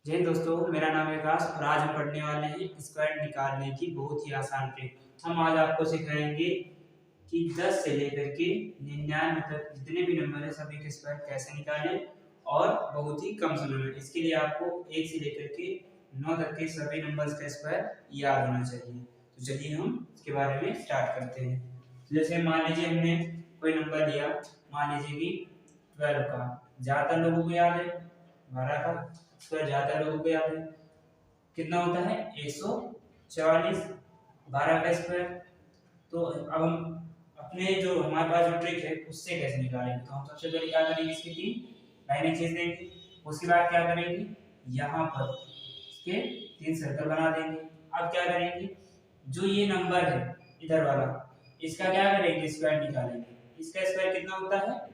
जय हिंद दोस्तों, मेरा नाम है विकास और आज हम पढ़ने वाले हैं स्क्वायर निकालने की बहुत ही आसान ट्रिक। हम आज आपको सिखाएंगे कि 10 से लेकर के 99 तक जितने भी नंबर है सभी के स्क्वायर कैसे निकालें और बहुत ही कम समय में। इसके लिए आपको 1 से लेकर के 9 तक के सभी नंबर्स का स्क्वायर याद होना चाहिए। तो चलिए हम इसके बारे में स्टार्ट करते हैं। तो जैसे मान लीजिए हमने कोई नंबर लिया, मान लीजिए कि 12 का। ज्यादातर लोगों को याद है 12 का स्क्वायर, ज्यादातर लोगों को याद है कितना होता है 144 12 का स्क्वायर। तो अब हम अपने जो हमारे पास जो ट्रिक है उससे कैसे निकालेंगे। तो हम सबसे पहले क्या करेंगे, इसकी 3 लाइनें खींच देंगे। उसके बाद क्या करेंगे, यहाँ पर इसके 3 सर्कल बना देंगे। अब क्या करेंगे, जो ये नंबर है इधर वाला, इसका क्या करेंगे, स्क्वायर निकालेंगे। इसका स्क्वायर कितना होता है,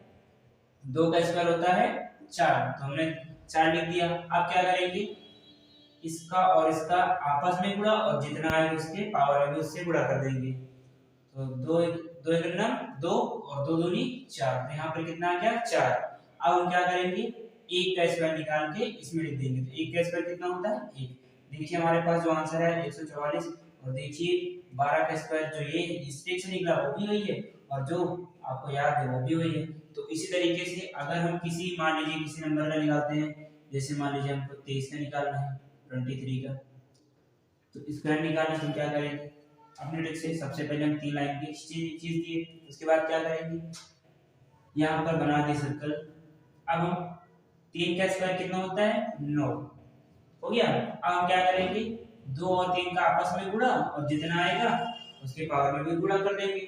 2 का स्क्वायर होता है 4। तो हमने 4 लिख दिया। अब क्या करेंगे, इसका और इसका आपस में गुणा और जितना है उसके पावर है उससे गुणा कर देंगे। तो दो दो एक नम 2 और 2 दूनी 4। तो यहाँ पर कितना आ गया 4। अब हम क्या करेंगे, 1 का स्क्वायर निकाल के इसमें लिख देंगे। तो 1 का स्क्वायर कितना होता है 1। देखिए हमारे पास जो आंसर है 144। और देखिए 12 का स्क्वायर जो ये इस ट्रिक से निकला वो भी वही है और जो आपको याद है वो भी वही है। तो इसी तरीके से अगर हम किसी मान लीजिए किसी नंबर का निकालते हैं, जैसे मान लीजिए हमको 23 का निकालना है 23 का, तो स्क्वायर निकालने से हम क्या करेंगे, अपने ट्रिक से सबसे पहले हम 3 लाइन की चीज दिए। उसके बाद क्या करेंगे, यहाँ पर बना दिए सर्कल। अब हम 3 का स्क्वायर कितना होता है 9 हो गया। अब हम क्या करेंगे, 2 और 3 का आपस में गुणा और जितना आएगा उसके पावर में भी गुणा कर देंगे।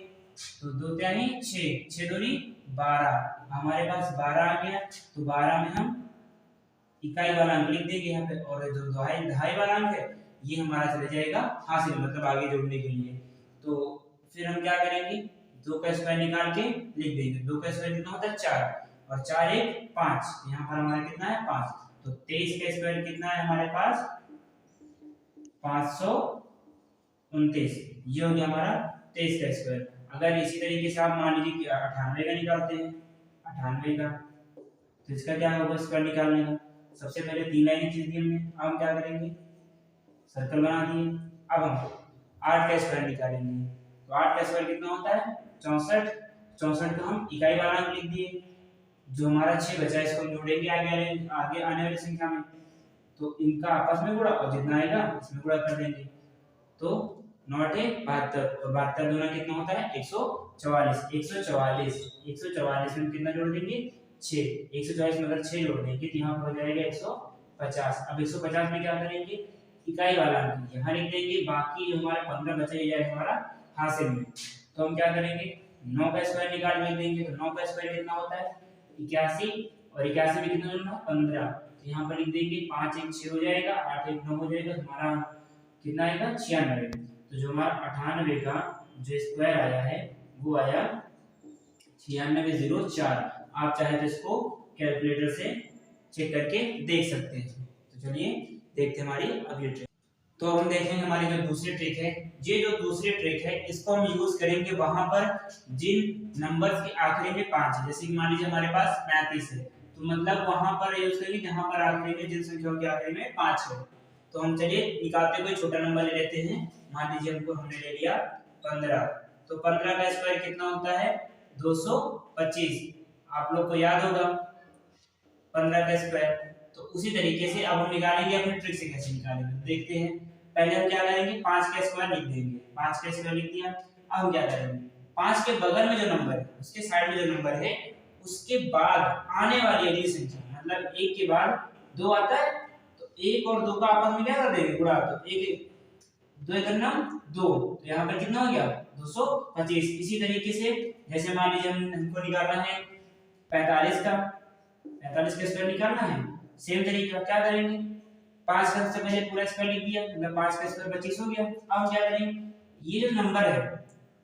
तो 2 त्यानी 6, 6 दूनी 12। हमारे पास 12 आ गया। तो 12 में हम इकाई वाला अंक लिख देंगे यहाँ पे, और जो दहाई दहाई वाला अंक है ये हमारा चला जाएगा हासिल, मतलब आगे जोड़ने के लिए। तो फिर हम क्या करेंगे, 2 का स्क्वायर निकाल के लिख देंगे। 2 का स्क्वायर कितना होता है 4 और 4 1 5। यहाँ पर हमारा कितना है 5। तो 23 का स्क्वायर कितना है हमारे पास 529। ये हो गया हमारा 23 का स्क्वायर। अगर इसी तरीके से आप मान लीजिए कि 98 का निकालते हैं, 98 का, तो इसका क्या होगा स्क्वायर निकालने का। सबसे पहले 3 लाइनें खींच दी हमने। अब हम क्या करेंगे, सर्कल बना दिए। अब हम 8 का स्क्वायर निकालेंगे। तो 8 का स्क्वायर कितना होता है 64। 64 का हम इकाई वाला अंक लिख दिए। जो हमारा 6 बचा है इसको हम जोड़ेंगे आगे आने वाली संख्या में। तो इनका आपस में गुणा और जितना आएगा इसमें गुणा कर देंगे। तो 9 8 72 और 72 दूना कितना होता है 144। 144 144 में कितना जोड़ देंगे 6। 144 में अगर 6 जोड़ देंगे तो यहाँ पर हो जाएगा 150। अब 150 में क्या करेंगे, इकाई वाला अंक यहाँ लिख देंगे। बाकी जो हमारे 15 बचा ये जाएगा हमारा हासिल में। तो हम क्या करेंगे, 9 का स्क्वायर निकाल के देंगे। तो 9 का स्क्वायर कितना होता है 81 और 81 में कितना जोड़ना 15। तो यहाँ पर लिख देंगे 5 1 6 हो जाएगा, 8 1 9 हो जाएगा। हमारा कितना आएगा 96। तो जो हमारा 98 का जो स्क्वायर आया है वो आया 9604। आप चाहे तो इसको कैलकुलेटर से चेक करके देख सकते हैं। तो चलिए देखते हैं हमारी अगली ट्रिक। तो हम देखेंगे हमारी जो दूसरी ट्रिक है, ये जो दूसरी ट्रिक है इसको हम यूज करेंगे वहां पर जिन नंबर्स के आखिरी में 5 है। जैसे कि मान लीजिए हमारे पास 35 है, तो मतलब वहां पर यूज करेंगे जहां पर आखिरी में जिन संख्याओं के आखिरी में 5 है। तो हम चलिए निकालते हुए छोटा नंबर ले लेते हैं। मान लीजिए हमने ले लिया 15। तो 15 का स्क्वायर कितना होता है 225। आप लोग को याद होगा 15 का स्क्वायर। तो उसी तरीके से अब हम निकालेंगे, अपने ट्रिक से कैसे निकालेंगे देखते हैं। पहले हम क्या करेंगे 5 का स्क्वायर लिख देंगे। 5 का स्क्वायर लिख दिया। अब हम क्या करेंगे, 5 के बगल में जो नंबर है उसके साइड में जो नंबर है उसके बाद आने वाली अगली संख्या, मतलब 1 के बाद 2 आता है तो 1 और 2 का आपस में क्या कर देंगे गुणा। तो 1 2 एक नाम 2। तो यहाँ पर कितना हो गया 225। इसी तरीके से जैसे मान लीजिए हमको निकालना है 45 का, 45 का स्क्वायर निकालना है। सेम तरीका क्या करेंगे, 5 का सबसे पहले पूरा स्क्वायर लिख दिया, मतलब 5 का स्क्वायर 25 हो गया। अब हम क्या करेंगे, ये जो नंबर है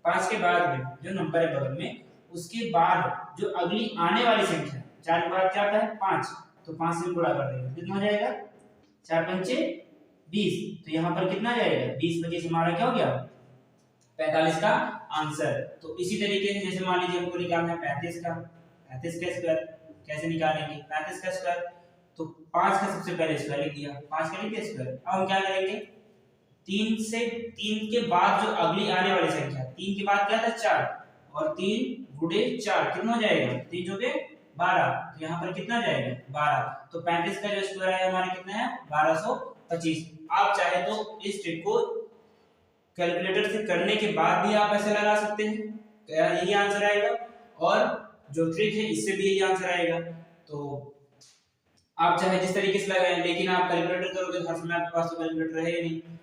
5 के बाद में जो नंबर है बगल में उसके बाद जो अगली आने वाली संख्या 4 के बाद क्या आता है 5, तो 5 से गुणा कर देंगे। कितना हो जाएगा 4 पंचे 20। तो यहाँ पर कितना आ जाएगा 20 25 हमारा क्या हो गया 45 का आंसर। तो इसी तरीके से जैसे मान लीजिए हमको निकालना है 35 का, 35 का स्क्वायर कैसे निकालेंगे 35 का स्क्वायर। तो 5 का सबसे पहले स्क्वायर लिख दिया, 5 का लिख दिया स्क्वायर। अब हम क्या करेंगे, 3 के बाद जो अगली आने वाली संख्या, 3 के बाद क्या था 4, और 3 गुणे 4 कितना हो जाएगा, 3 चौके 12, तो यहाँ पर कितना जाएगा 12। तो 35 का जो स्क्वायर है हमारा कितना है 1225। आप चाहे तो इस ट्रिक को कैलकुलेटर से करने के बाद भी आप ऐसे लगा सकते हैं, तो यही आंसर आएगा, और जो ट्रिक है इससे भी यही आंसर आएगा। तो आप चाहे जिस तरीके से लगाएं, लेकिन आप कैलकुलेटर करोगे तो हर समय आपके पास तो कैलकुलेटर है ही नहीं।